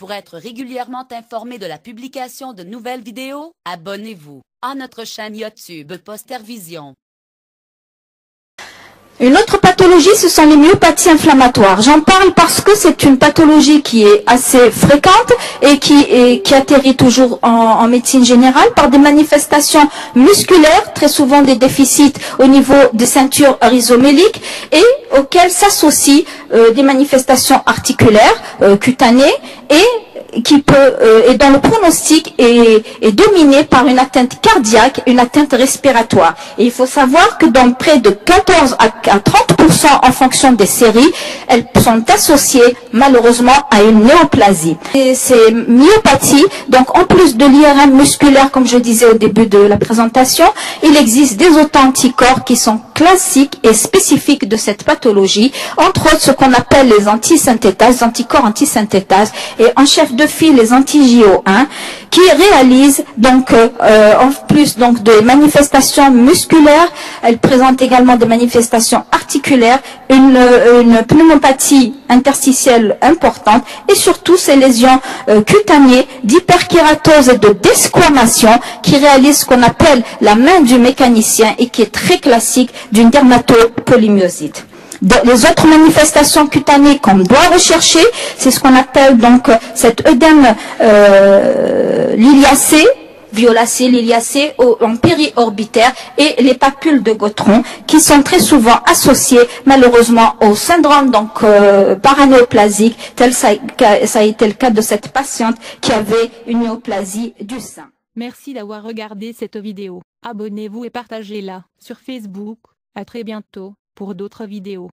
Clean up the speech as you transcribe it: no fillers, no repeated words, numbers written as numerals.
Pour être régulièrement informé de la publication de nouvelles vidéos, abonnez-vous à notre chaîne YouTube Poster Vision. Une autre pathologie, ce sont les myopathies inflammatoires. J'en parle parce que c'est une pathologie qui est assez fréquente et qui atterrit toujours en médecine générale par des manifestations musculaires, très souvent des déficits au niveau des ceintures rhizoméliques et auxquelles s'associent des manifestations articulaires, cutanées et dont le pronostic est dominé par une atteinte cardiaque, une atteinte respiratoire. Et il faut savoir que dans près de 14 à 30% en fonction des séries, elles sont associées malheureusement à une néoplasie. Et ces myopathies, donc en plus de l'IRM musculaire, comme je disais au début de la présentation, il existe des auto-anticorps qui sont classiques et spécifiques de cette pathologie, entre autres ce qu'on appelle les antisynthétases, les anticorps antisynthétases, et en chef de file les anti-JO1, qui réalisent donc en plus donc de manifestations musculaires, elles présentent également des manifestations articulaires, une pneumopathie interstitielle importante et surtout ces lésions cutanées d'hyperkératose et de desquamation qui réalisent ce qu'on appelle la main du mécanicien et qui est très classique d'une dermatopolymyosite. Les autres manifestations cutanées qu'on doit rechercher, c'est ce qu'on appelle donc cet œdème liliacé, violacé, liliacé en périorbitaire et les papules de Gautron qui sont très souvent associées malheureusement au syndrome donc paranéoplasique, tel ça a été le cas de cette patiente qui avait une néoplasie du sein. Merci d'avoir regardé cette vidéo. Abonnez-vous et partagez-la sur Facebook. À très bientôt pour d'autres vidéos.